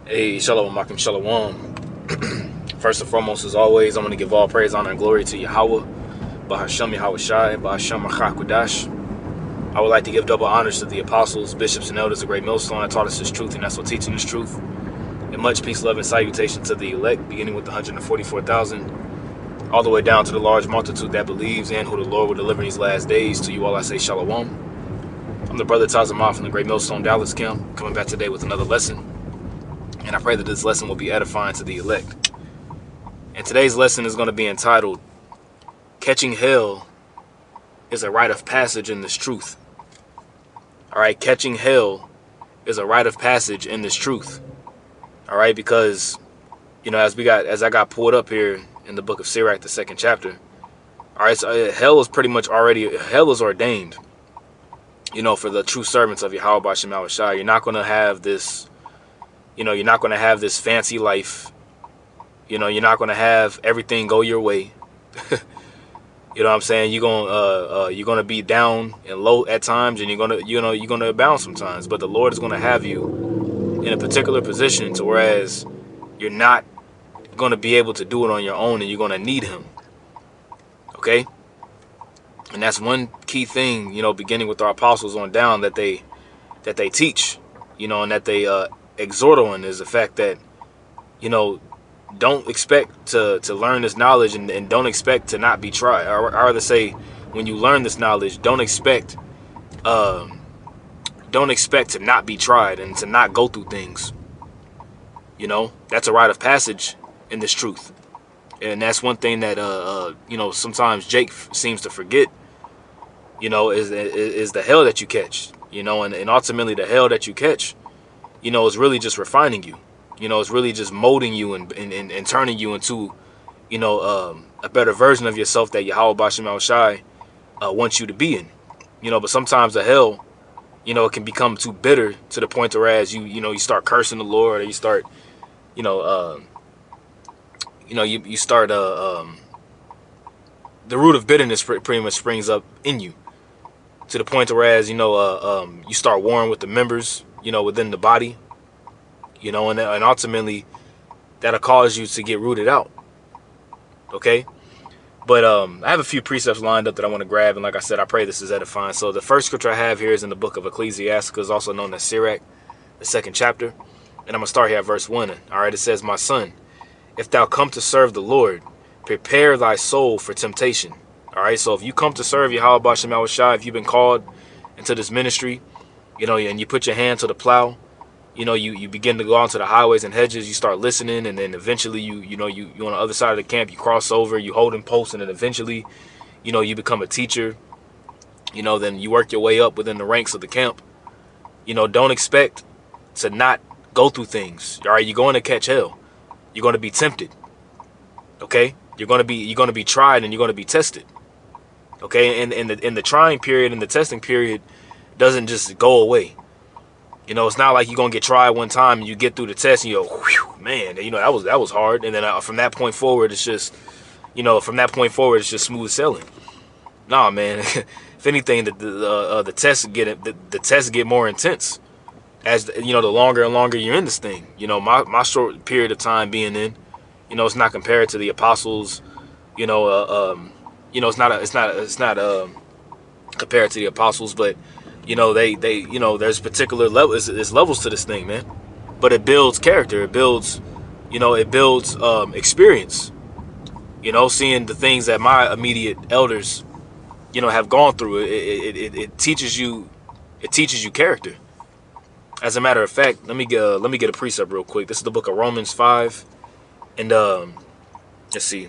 Hey, Shalom, Makim Shalom. First and foremost, as always, I'm going to give all praise, honor, and glory to Yahweh, Bahashem Yahweh Shai, Bahashem Machakwadash. I would like to give double honors to the apostles, bishops, and elders of Great Millstone that taught us this truth, and that's what teaching this truth. And much peace, love, and salutation to the elect, beginning with the 144,000, all the way down to the large multitude that believes and who the Lord will deliver in these last days. To you all I say Shalom. I'm the brother Tazamah from the Great Millstone Dallas Camp, coming back today with another lesson. And I pray that this lesson will be edifying to the elect. And today's lesson is going to be entitled, Catching Hell is a Rite of Passage in This Truth. All right, catching hell is a rite of passage in this truth. All right, because, you know, as I got pulled up here in the book of Sirach, the 2nd chapter, all right, so hell is pretty much hell is ordained, you know, for the true servants of Yahweh B'Shem Yahweh Shai. You're not going to have this, you know, you're not going to have this fancy life. You know, you're not going to have everything go your way. You know what I'm saying? You're going to be down and low at times, and you're going to abound sometimes. But the Lord is going to have you in a particular position to whereas you're not going to be able to do it on your own, and you're going to need Him. Okay? And that's one key thing, you know, beginning with our apostles on down that they teach, you know, and that they exhort on is the fact that, you know, don't expect to learn this knowledge and don't expect to not be tried. Or rather say, when you learn this knowledge, don't expect to not be tried and to not go through things. You know, that's a rite of passage in this truth. And that's one thing that, you know, sometimes Jake seems to forget, you know, is the hell that you catch, you know, and ultimately the hell that you catch, you know, is really just refining you. You know, it's really just molding you and turning you into, you know, a better version of yourself that Yahweh B'Shem Yahweh Shai wants you to be in. You know, but sometimes the hell, you know, it can become too bitter to the point whereas you start cursing the Lord, or you start, you start the root of bitterness pretty much springs up in you to the point whereas, you know, you start warring with the members, you know, within the body. You know, and ultimately that'll cause you to get rooted out. Okay? But I have a few precepts lined up that I want to grab. And like I said, I pray this is edifying. So the first scripture I have here is in the book of Ecclesiasticus, also known as Sirach, the 2nd chapter. And I'm going to start here at verse 1. All right, it says, My son, if thou come to serve the Lord, prepare thy soul for temptation. All right, so if you come to serve Yahweh B'Shem Yahweh Shai, if you've been called into this ministry, you know, and you put your hand to the plow, you know, you begin to go onto the highways and hedges, you start listening, and then eventually you on the other side of the camp, you cross over, you hold in post, and then eventually, you know, you become a teacher, you know, then you work your way up within the ranks of the camp. You know, don't expect to not go through things. All right, you're going to catch hell. You're going to be tempted. Okay? You're going to be tried, and you're going to be tested. Okay? And in the trying period and the testing period doesn't just go away. You know, it's not like you're going to get tried one time and you get through the test and you go, whew, man, you know, that was hard. And then from that point forward, it's just, you know, smooth sailing. Nah, man, if anything, the tests get more intense as, you know, the longer and longer you're in this thing. You know, my short period of time being in, you know, it's not compared to the apostles, you know, it's not compared to the apostles, but you know, they you know, there's particular levels, there's levels to this thing, man. But it builds character, it builds, you know, experience. You know, seeing the things that my immediate elders, you know, have gone through, it teaches you character. As a matter of fact, let me get a precept real quick. This is the book of Romans 5, and let's see,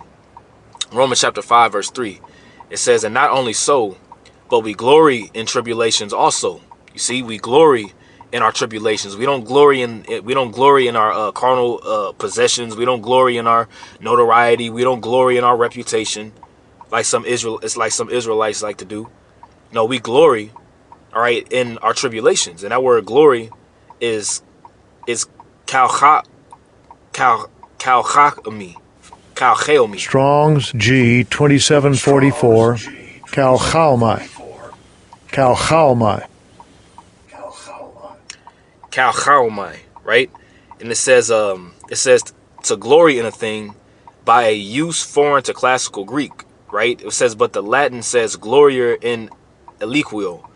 Romans chapter 5 verse 3. It says, and not only so, but we glory in tribulations also. You see, we glory in our tribulations. We don't glory in our carnal possessions. We don't glory in our notoriety. We don't glory in our reputation, like some Israelites like to do. No, we glory, all right, in our tribulations. And that word glory is kalchami. Strong's G 2744. Kalchalmai. Kalchalmai, right? And it says to glory in a thing by a use foreign to classical Greek, right? It says, but the Latin says gloria in aliquo.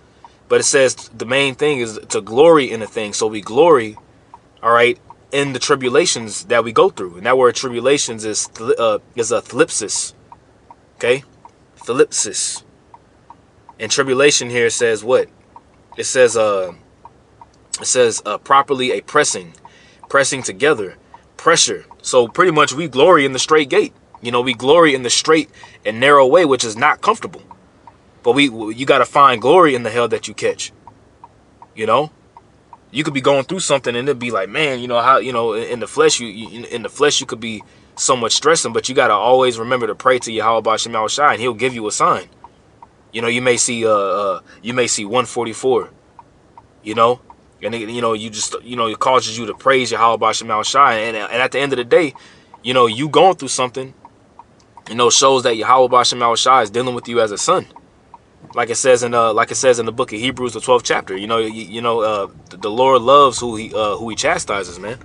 But it says the main thing is to glory in a thing. So we glory, all right, in the tribulations that we go through. And that word tribulations is a thlipsis. Okay? Thlipsis. And tribulation here says what? It says properly a pressing together, pressure. So pretty much we glory in the straight gate. You know, we glory in the straight and narrow way, which is not comfortable. But you got to find glory in the hell that you catch. You know, you could be going through something and it'd be like, man, you know how, you know, in the flesh, you could be so much stressing, but you got to always remember to pray to Yahweh Shem Shai, and he'll give you a sign. You know, you may see 144, you know, and you know, it causes you to praise Yahweh Shem Shai. And at the end of the day, you know, you going through something, you know, shows that Yahweh Shem Shai is dealing with you as a son. Like it says in the book of Hebrews, the 12th chapter. You know, the Lord loves who he chastises, man.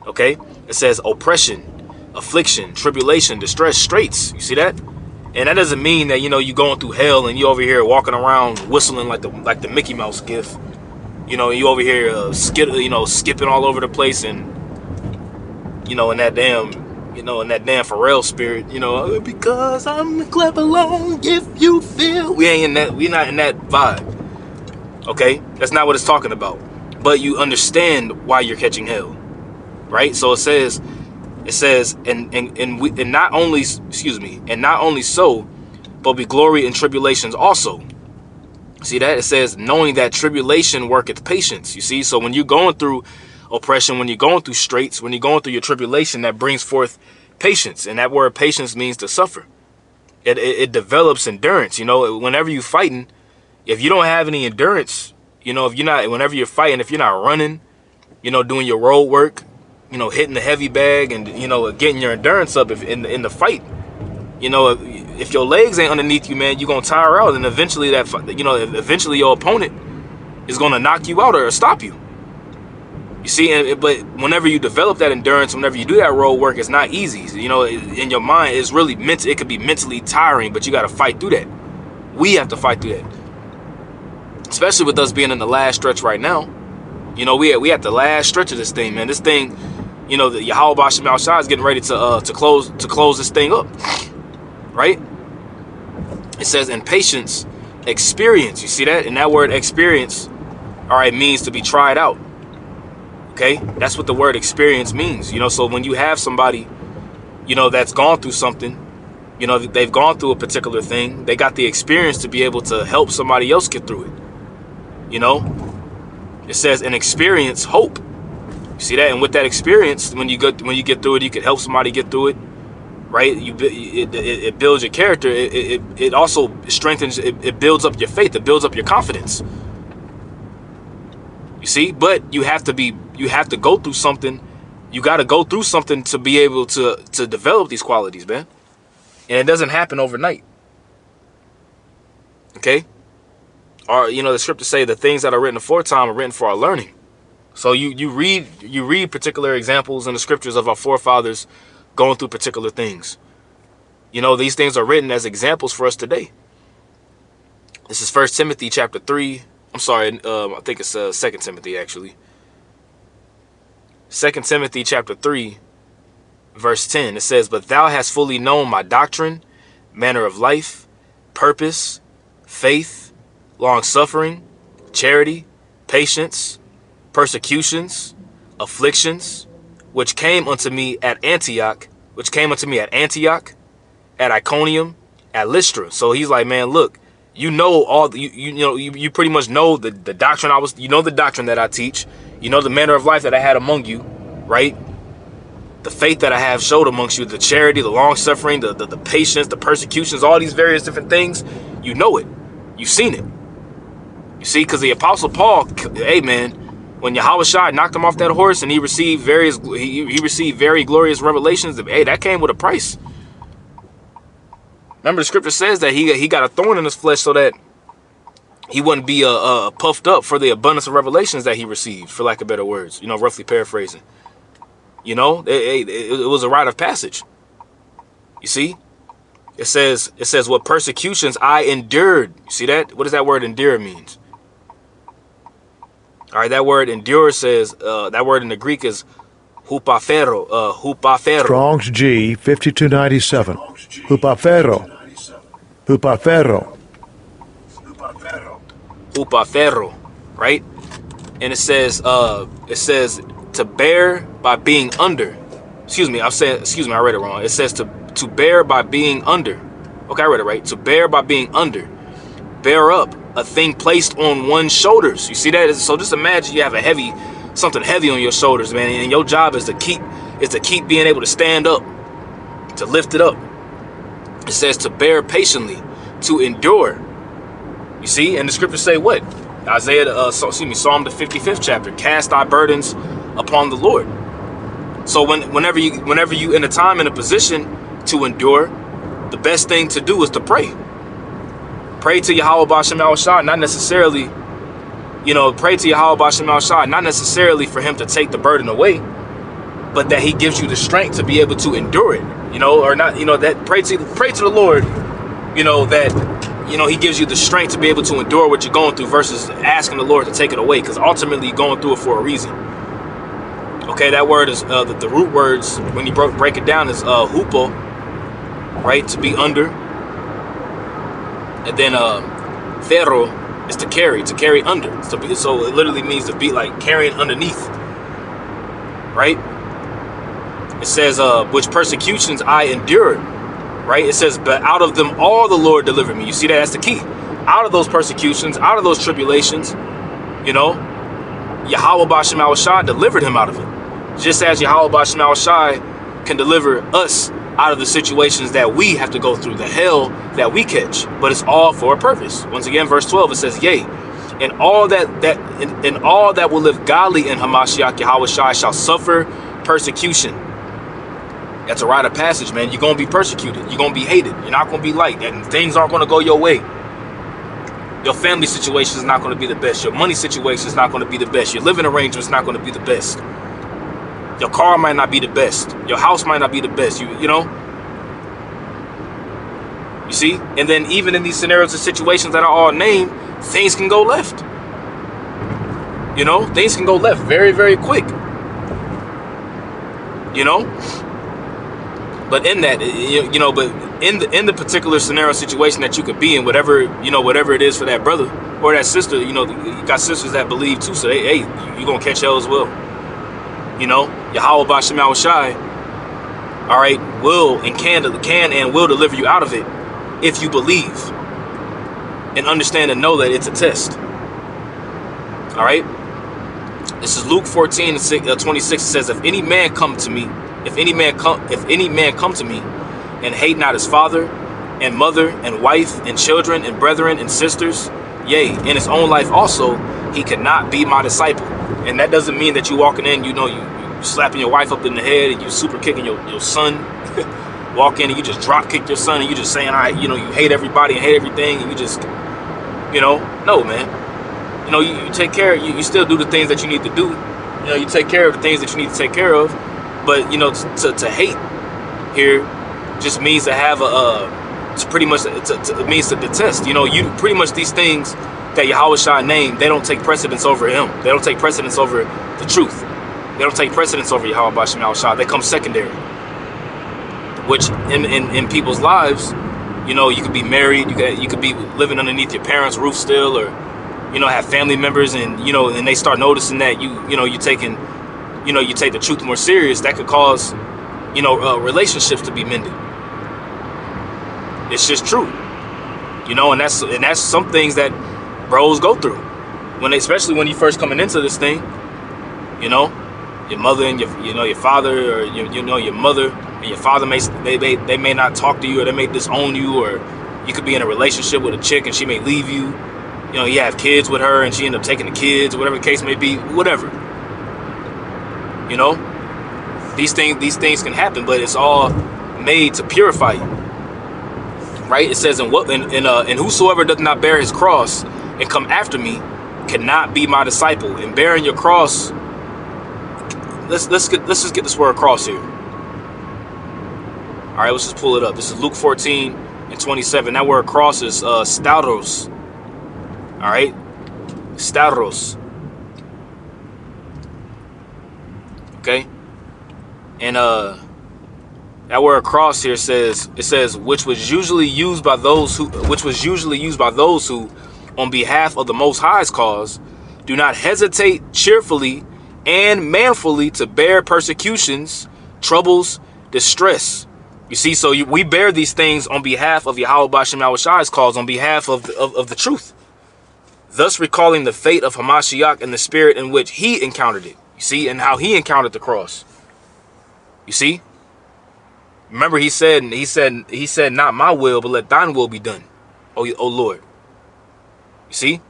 Okay, it says oppression, affliction, tribulation, distress, straits. You see that? And that doesn't mean that, you know, you going through hell and you over here walking around whistling like the Mickey Mouse gif. You know, you over here skipping all over the place, and you know, in that damn Pharrell spirit, you know, because I'm clap along if you feel. We're not in that vibe. Okay? That's not what it's talking about. But you understand why you're catching hell. Right? So it says, and not only so, but we glory in tribulations also. See that? It says, knowing that tribulation worketh patience. You see? So when you're going through oppression, when you're going through straits, when you're going through your tribulation, that brings forth patience. And that word patience means to suffer. It develops endurance. You know, whenever you're fighting, if you don't have any endurance, you know, whenever you're fighting, if you're not running, you know, doing your road work, you know, hitting the heavy bag, and, you know, getting your endurance up in the fight, you know, if your legs ain't underneath you, man, you're going to tire out. And eventually eventually your opponent is going to knock you out or stop you. You see, but whenever you develop that endurance, whenever you do that road work, it's not easy. You know, in your mind, it's really it could be mentally tiring, but you got to fight through that. We have to fight through that. Especially with us being in the last stretch right now. You know, we at the last stretch of this thing, man. This thing, you know, the Yahweh Shem Shai is getting ready to close this thing up. Right? It says, in patience, experience. You see that? And that word experience, all right, means to be tried out. Okay? That's what the word experience means. You know, so when you have somebody, you know, that's gone through something, you know, they've gone through a particular thing, they got the experience to be able to help somebody else get through it. You know? It says, and experience hope. You see that? And with that experience, when you get through it, you can help somebody get through it. Right? It builds your character. It also strengthens, it builds up your faith. It builds up your confidence. You see? But you have to go through something. You got to go through something to be able to develop these qualities, man. And it doesn't happen overnight. Okay? Or, you know, the scriptures say the things that are written aforetime are written for our learning. So you read particular examples in the scriptures of our forefathers going through particular things. You know, these things are written as examples for us today. This is 1 Timothy chapter 3. I'm sorry, I think it's 2 Timothy actually. 2 Timothy chapter 3, verse 10. It says, but thou hast fully known my doctrine, manner of life, purpose, faith, long-suffering, charity, patience, persecutions, afflictions, which came unto me at Antioch, at Iconium, at Lystra. So he's like, man, look, you know all you pretty much know the doctrine the doctrine that I teach, you know the manner of life that I had among you, right? The faith that I have showed amongst you, the charity, the long suffering, the patience, the persecutions, all these various different things, you know it, you've seen it. You see, because the Apostle Paul, hey man, when Yahweh Shai knocked him off that horse and he received very glorious revelations, hey, that came with a price. Remember, the scripture says that he got a thorn in his flesh so that he wouldn't be puffed up for the abundance of revelations that he received, for lack of better words, you know, roughly paraphrasing. You know, it was a rite of passage. You see, it says what persecutions I endured. You see that? What does that word endure means? All right, that word endure says, that word in the Greek is hupafero, hupafero. Strong's G 5297. Hupafero. Hupafero. Hupafero, right? And it says to bear by being under. Excuse me, I read it wrong. It says to bear by being under. Okay, I read it right. To bear by being under. Bear up a thing placed on one's shoulders. You see that? So just imagine you have something heavy on your shoulders, man, and your job is to keep being able to stand up, to lift it up. It says to bear patiently, to endure. You see, and the scriptures say what? Psalm the 55th chapter, cast thy burdens upon the Lord. So whenever you in a time, in a position to endure, the best thing to do is to pray. Pray to Yahweh B'Shem Al-Shah, not necessarily, pray to Yahweh B'Shem Al-Shah, not necessarily for him to take the burden away, but that he gives you the strength to be able to endure it, or not, that pray to the Lord, that, he gives you the strength to be able to endure what you're going through versus asking the Lord to take it away, because ultimately you're going through it for a reason. Okay, that word is, the root words, when you break it down, is hupo, right, to be under. And then ferro is to carry under. So it literally means to be like carrying underneath, right? It says, which persecutions I endured, right? It says, but out of them all the Lord delivered me. You see that? That's the key. Out of those persecutions, out of those tribulations, Yahweh B'Shem Al-Shah delivered him out of it. Just as Yahweh B'Shem Al-Shah can deliver us out of the situations that we have to go through, the hell that we catch, but it's all for a purpose. Once again, verse 12, it says, yea, and all that will live godly in Hamashiach Yahweh Shai shall suffer persecution. That's a rite of passage, man. You're going to be persecuted. You're going to be hated. You're not going to be liked. And things aren't going to go your way. Your family situation is not going to be the best. Your money situation is not going to be the best. Your living arrangement is not going to be the best. Your car might not be the best. Your house might not be the best. You see? And then even in these scenarios and situations that are all named, things can go left. Things can go left very, very quick. But in that, but in the particular scenario situation that you could be in, whatever it is for that brother or that sister, you got sisters that believe too, so hey, you're gonna catch hell as well. Yahweh B'Shem Al-Shai, all right, will and can and will deliver you out of it if you believe and understand and know that it's a test. All right, this is Luke 14:26. It says, if any man come to me and hate not his father and mother and wife and children and brethren and sisters, yea, in his own life also, he cannot be my disciple. And that doesn't mean that you walking in, you slapping your wife up in the head and you super kicking your son. Walk in and you just drop kick your son and you just saying, you hate everybody and hate everything, and you just, no, man. You take care, you still do the things that you need to do. You take care of the things that you need to take care of. But, to hate here just means to have it's pretty much, it means to detest. You pretty much these things that Yahweh Shai named, they don't take precedence over him. They don't take precedence over the truth. They don't take precedence over Yahweh B'Shem Al-Shah. They come secondary. Which in people's lives, you could be married, you could be living underneath your parents' roof still, or have family members, and and they start noticing that you take the truth more serious. That could cause relationships to be mended. It's just true. And that's some things that bros go through especially when you first coming into this thing. Your mother and your father, or your mother and your father they may not talk to you, or they may disown you, or you could be in a relationship with a chick and she may leave you. You have kids with her and she end up taking the kids, whatever the case may be, whatever. These things can happen, but it's all made to purify you. Right? It says, and whosoever doth not bear his cross and come after me cannot be my disciple. And bearing your cross, let's just get this word cross here. All right, let's just pull it up. This is Luke 14:27. That word cross is stauros. All right, stauros. Okay, and that word cross here says, which was usually used by those who, on behalf of the Most High's cause, do not hesitate cheerfully and manfully to bear persecutions, troubles, distress. You see, so we bear these things on behalf of Yahweh B'Shem Yahushai's cause, on behalf of the truth, thus recalling the fate of Hamashiach and the spirit in which he encountered it. You see, and how he encountered the cross. You see, remember he said, not my will, but let thine will be done, oh Lord. You see,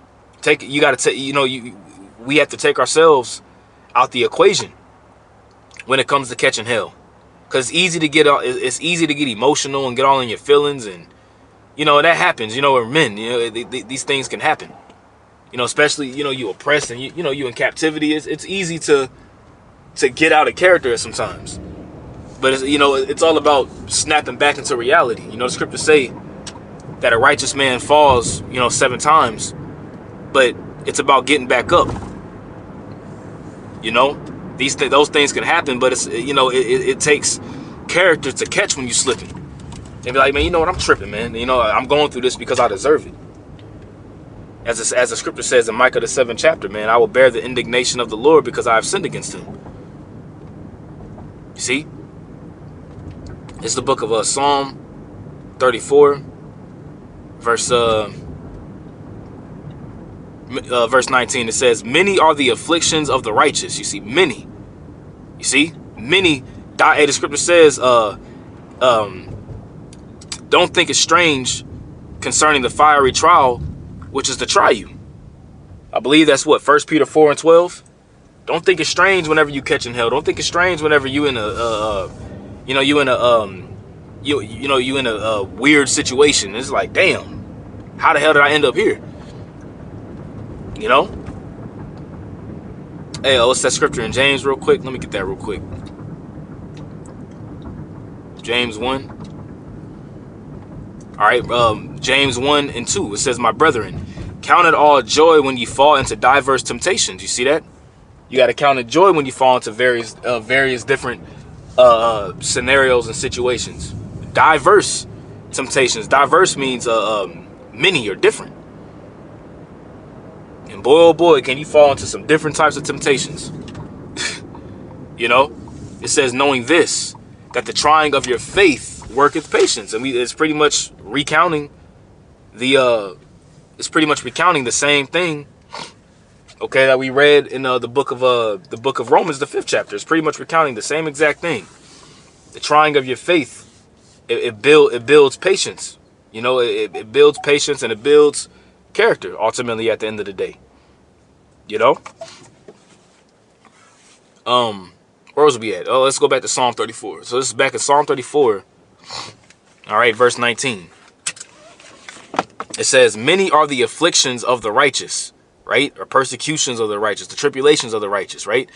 we have to take ourselves out the equation when it comes to catching hell. Because it's easy to get emotional and get all in your feelings, and that happens. We're men. These things can happen. Especially you oppressed and you in captivity. It's easy to get out of character sometimes. But it's all about snapping back into reality. The scriptures say that a righteous man falls 7 times, but it's about getting back up. Those things can happen, but it's it takes character to catch when you slipping. They be like, man, I'm tripping, man. I'm going through this because I deserve it. As the scripture says in Micah the 7th chapter, man, I will bear the indignation of the Lord because I have sinned against him. You see, it's the book of Psalm 34, verse 19. It says, many are the afflictions of the righteous. You see, many. You see, many die. The scripture says, don't think it's strange concerning the fiery trial, which is to try you. I believe that's what 1 Peter 4:12. Don't think it's strange whenever you catching hell. Don't think it's strange whenever you in a weird situation. It's like, damn, how the hell did I end up here? Hey, what's that scripture in James real quick? Let me get that real quick. James 1. All right, James 1:2. It says, my brethren, count it all joy when you fall into diverse temptations. You see that? You got to count it joy when you fall into various different scenarios and situations. Diverse temptations. Diverse means many or different. And boy, oh boy, can you fall into some different types of temptations. It says, knowing this, that the trying of your faith worketh patience. And it's pretty much recounting the same thing, okay, that we read in the book of Romans, the 5th chapter. It's pretty much recounting the same exact thing. The trying of your faith, it builds patience. It builds patience, and it builds character ultimately at the end of the day. Where was we at? Oh, let's go back to Psalm 34. So this is back in Psalm 34. All right, verse 19. It says, many are the afflictions of the righteous, right? Or persecutions of the righteous, the tribulations of the righteous, right?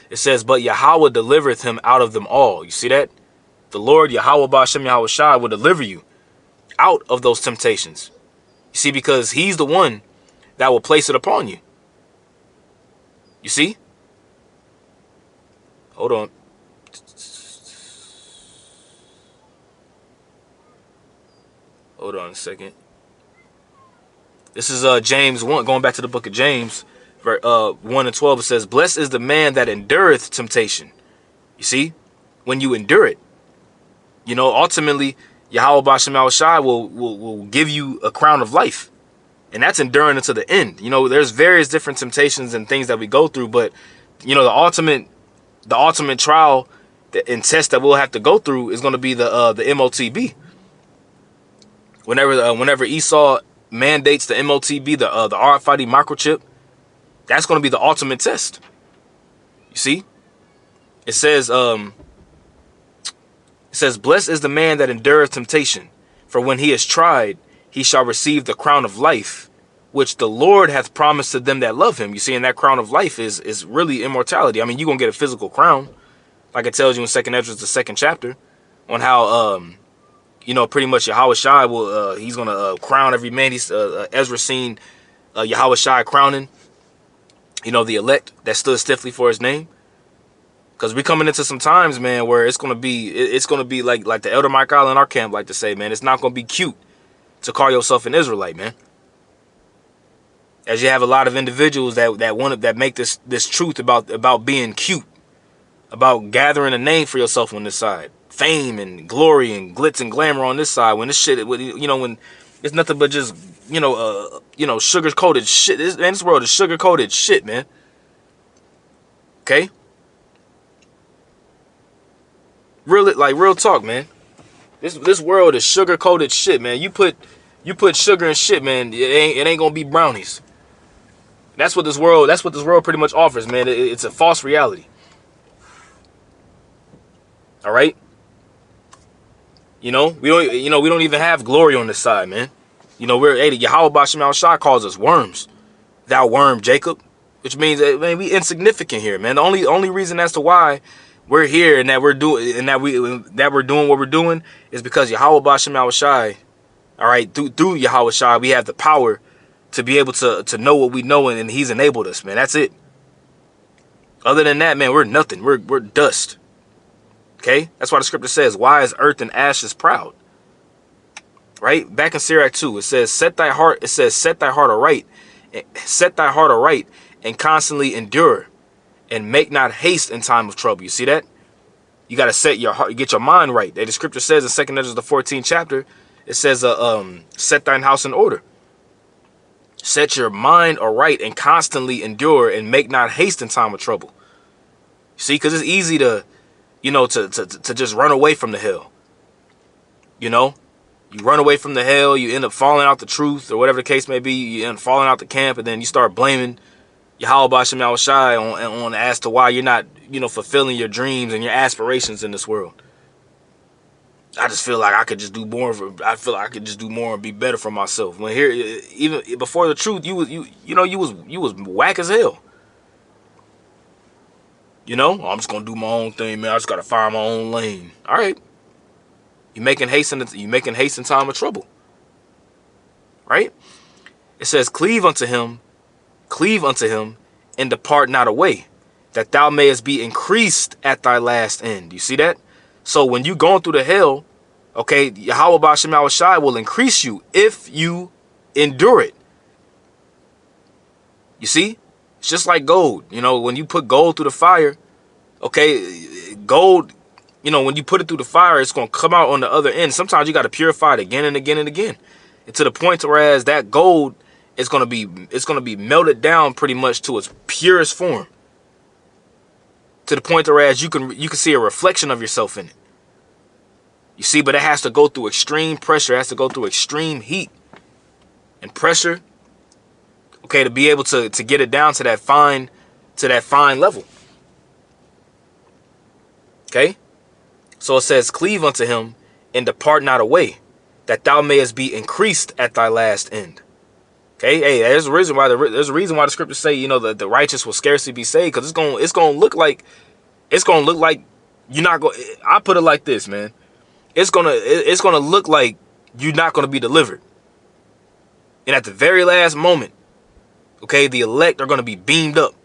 It says, but Yahweh delivereth him out of them all. You see that? The Lord, Yahweh B'Shem Yahushai, will deliver you out of those temptations. You see, because he's the one that will place it upon you. You see? Hold on. Hold on a second. This is James 1, going back to the book of James, 1:12. It says, blessed is the man that endureth temptation. You see? When you endure it, ultimately, Yahweh B'Shem Yahushai will give you a crown of life. And that's enduring until the end. There's various different temptations and things that we go through, but the ultimate trial and test that we'll have to go through is going to be the MOTB. Whenever Esau mandates the MOTB, the RFID microchip, that's going to be the ultimate test. You see? It says, blessed is the man that endureth temptation, for when he is tried, he shall receive the crown of life, which the Lord hath promised to them that love him. You see, and that crown of life is really immortality. I mean, you're going to get a physical crown, like it tells you in 2nd Ezra, the 2nd chapter, on how, pretty much Yahweh Shai will, he's going to crown every man. Ezra seen Yahweh Shai crowning, the elect that stood stiffly for his name. Because we're coming into some times, man, where it's gonna be like the Elder Michael in our camp like to say, man, it's not gonna be cute to call yourself an Israelite, man. As you have a lot of individuals that make this truth about being cute, about gathering a name for yourself on this side, fame and glory and glitz and glamour on this side. When this shit, when it's nothing but just sugar coated shit. This world is sugar coated shit, man. Okay. Real talk, man. This world is sugar coated shit, man. You put sugar in shit, man. It ain't gonna be brownies. That's what this world pretty much offers, man. It's a false reality. All right. We don't even have glory on this side, man. Yahweh Bashim Shai calls us worms. Thou worm, Jacob, which means man, we insignificant here, man. The only reason as to why we're here and that we're doing what we're doing is because Yahweh Bashim Shai, all right, through Yahweh Shai, we have the power to be able to know what we know, and he's enabled us, man. That's it. Other than that, man, we're nothing. We're dust. Okay? That's why the scripture says, why is earth and ashes proud? Right? Back in Sirach 2, it says, set thy heart aright, and constantly endure, and make not haste in time of trouble. You see that? You got to set your heart, get your mind right. The scripture says in 2nd Ezra, the 14th chapter, it says, set thine house in order. Set your mind aright and constantly endure and make not haste in time of trouble. You see, because it's easy to just run away from the hell. You run away from the hell, you end up falling out the truth or whatever the case may be. You end up falling out the camp, and then you start blaming Yahweh Bashim Yahweh Shai on as to why you're not, fulfilling your dreams and your aspirations in this world. I just feel like I could just do more. I feel like I could just do more and be better for myself. When here, even before the truth, you was whack as hell. I'm just gonna do my own thing, man. I just gotta find my own lane. All right, you making haste in time of trouble, right? It says, cleave unto him, and depart not away, that thou mayest be increased at thy last end. You see that? So when you going through the hell, okay, Yahweh Bashim Yahweh Shai will increase you if you endure it. You see? It's just like gold. When you put gold through the fire, okay, gold, when you put it through the fire, it's going to come out on the other end. Sometimes you got to purify it again and again and again. And to the point whereas that gold is going to be melted down pretty much to its purest form. To the point whereas you can see a reflection of yourself in it. You see, but it has to go through extreme pressure. It has to go through extreme heat and pressure. Okay, to be able to get it down to that fine level. Okay? So it says, cleave unto him and depart not away, that thou mayest be increased at thy last end. Okay, hey, there's a reason why the scriptures say, the righteous will scarcely be saved, because it's gonna look like you're not going. I put it like this, man. It's gonna look like you're not gonna be delivered, and at the very last moment, okay, the elect are gonna be beamed up.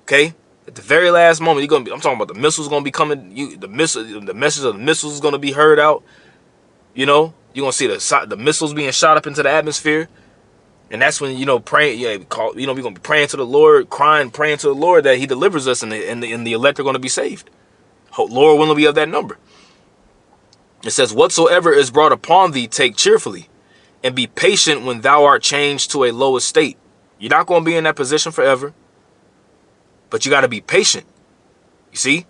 Okay, at the very last moment, I'm talking about the missiles gonna be coming. The message of the missiles is gonna be heard out. You're gonna see the missiles being shot up into the atmosphere. And that's when, praying, we're going to be praying to the Lord, praying to the Lord that he delivers us, and the elect are going to be saved. Lord willing, be of that number. It says, whatsoever is brought upon thee, take cheerfully, and be patient when thou art changed to a low estate. You're not going to be in that position forever, but you got to be patient. You see,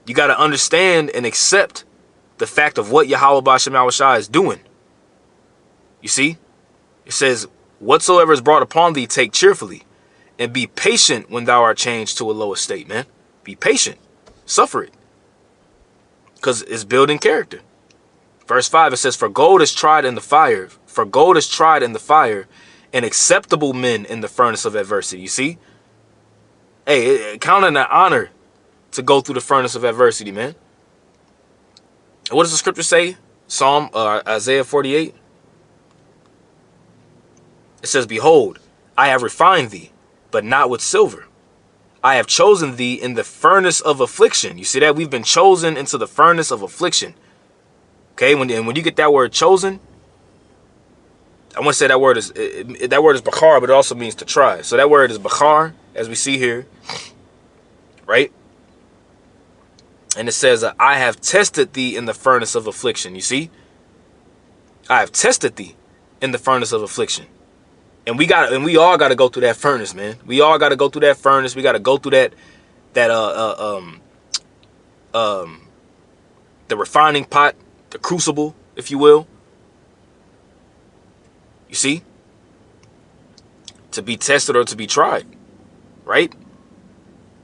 you got to understand and accept the fact of what Yahweh Bashim Yahweh Shai is doing. You see, it says, whatsoever is brought upon thee, take cheerfully, and be patient when thou art changed to a low estate, man. Be patient. Suffer it. Because it's building character. Verse 5, it says, for gold is tried in the fire, and acceptable men in the furnace of adversity. You see? Hey, count it an honor to go through the furnace of adversity, man. And what does the scripture say? Isaiah 48. It says, behold, I have refined thee, but not with silver. I have chosen thee in the furnace of affliction. You see that? We've been chosen into the furnace of affliction. Okay, when you get that word chosen, I want to say that word is bakar, but it also means to try. So that word is bakar, as we see here, right? And it says, I have tested thee in the furnace of affliction. You see? I have tested thee in the furnace of affliction. And we all got to go through that furnace, man. We all got to go through that furnace. We got to go through the refining pot, the crucible, if you will. You see? To be tested or to be tried, right?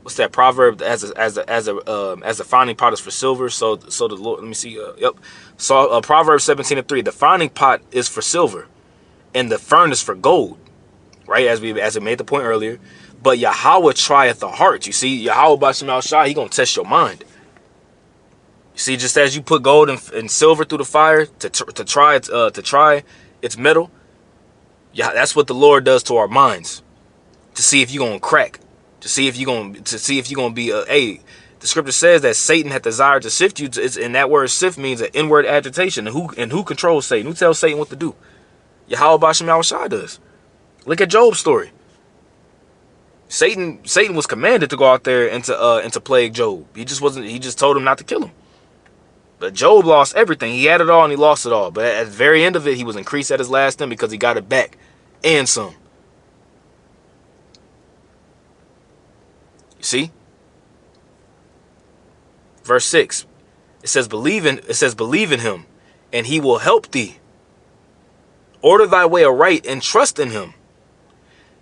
What's that proverb? As a finding pot is for silver, so the Lord. Let me see. Yep. So Proverbs 17:3. The finding pot is for silver, and the furnace for gold, right? As we made the point earlier. But Yahweh trieth the heart. You see, Yahweh B'Shem Al Shai, he gonna test your mind. You see, just as you put gold and silver through the fire to try its metal, yeah, that's what the Lord does to our minds, to see if you're gonna crack. To see if you're gonna be hey, the scripture says that Satan had desired to sift you. And that word sift means an inward agitation. And who controls Satan? Who tells Satan what to do? Yahweh B'Shem Yahushua does. Look at Job's story. Satan was commanded to go out there and to plague Job. He just told him not to kill him. But Job lost everything. He had it all and he lost it all. But at the very end of it, he was increased at his last end because he got it back and some. You see? Verse 6. It says believe in him, and he will help thee. Order thy way aright and trust in him.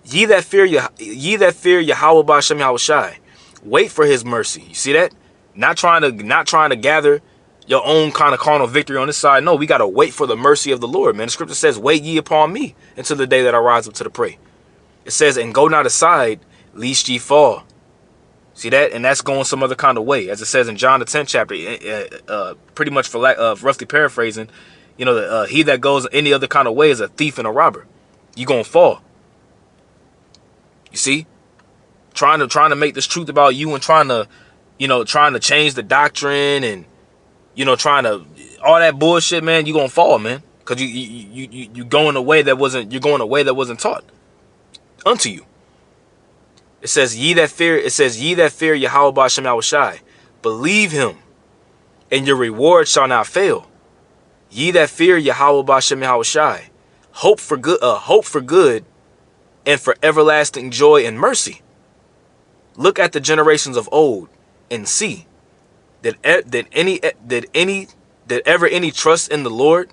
Ye that fear Yahweh B'Shem Yahushai, wait for his mercy. You see that? Not trying to gather your own kind of carnal victory on this side. No, we gotta wait for the mercy of the Lord, man. The scripture says, wait ye upon me until the day that I rise up to the prey. It says, and go not aside, lest ye fall. See that? And that's going some other kind of way. As it says in John the 10th chapter, pretty much for roughly paraphrasing, he that goes any other kind of way is a thief and a robber. You gonna fall. You see? Trying to make this truth about you and trying to change the doctrine and, trying to, all that bullshit, man, you gonna fall, man. Cause you going a way that wasn't taught unto you. It says, ye that fear Yahweh B'Shem Yahushai, believe him, and your reward shall not fail. Ye that fear Yahweh B'Shem Yahushai, hope for good, and for everlasting joy and mercy. Look at the generations of old, and see, did ever any trust in the Lord,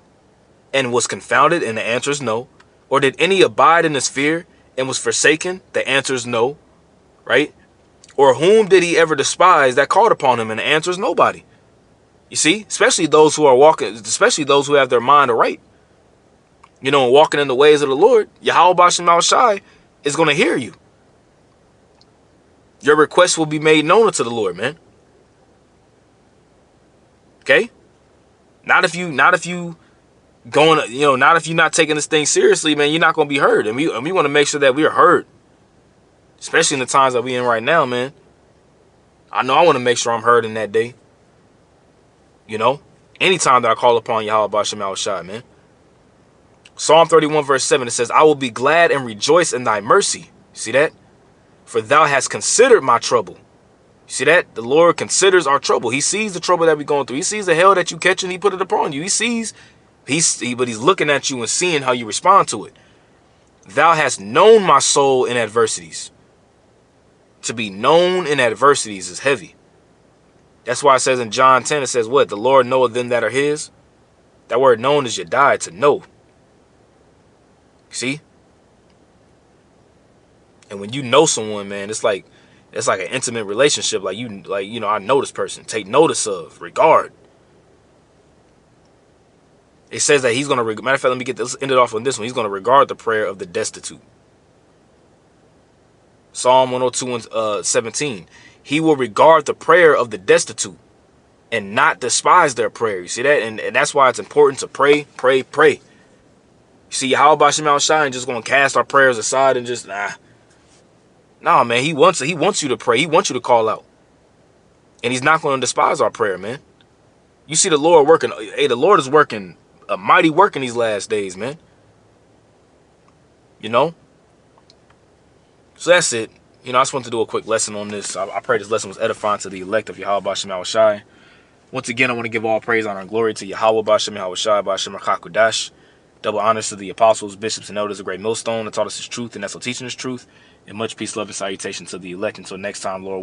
and was confounded? And the answer is no. Or did any abide in his fear, and was forsaken? The answer is no. Right? Or whom did he ever despise that called upon him? And the answer is nobody. You see, especially those who have their mind aright, and walking in the ways of the Lord. Yahweh B'Shem Yahushai is going to hear you. Your request will be made known unto the Lord, man. Okay? Not if you're not taking this thing seriously, man, you're not going to be heard. And we want to make sure that we are heard. Especially in the times that we in right now, man. I know I want to make sure I'm heard in that day. Anytime that I call upon Yahweh B'Shem Yahushai, man. Psalm 31 verse 7, it says, I will be glad and rejoice in thy mercy. You see that? For thou hast considered my trouble. You see that? The Lord considers our trouble. He sees the trouble that we're going through. He sees the hell that you catch and he put it upon you. He sees, but he's looking at you and seeing how you respond to it. Thou hast known my soul in adversities. To be known in adversities is heavy. That's why it says in John 10, it says what? The Lord knoweth them that are his. That word known is yadai, to know. See? And when you know someone, man, it's like an intimate relationship. I know this person. Take notice of, regard. It says that he's going to, matter of fact, let me get this ended off on this one. He's going to regard the prayer of the destitute. Psalm 102 and 17. He will regard the prayer of the destitute and not despise their prayer. You see that? And that's why it's important to pray, pray, pray. You see, how about Shema Shai just going to cast our prayers aside and just, nah, man, he wants you to pray. He wants you to call out. And he's not going to despise our prayer, man. You see the Lord working. Hey, the Lord is working a mighty work in these last days, man. You know? So that's it. You know, I just wanted to do a quick lesson on this. I pray this lesson was edifying to the elect of Yahweh B'Shem Yahushai. Once again, I want to give all praise, honor, and glory to Yahweh B'Shem Yahushai, B'Shem Hakudash. Double honors to the apostles, bishops, and elders of Great Millstone that taught us his truth and that's what teaching his truth. And much peace, love, and salutation to the elect. Until next time, Lord.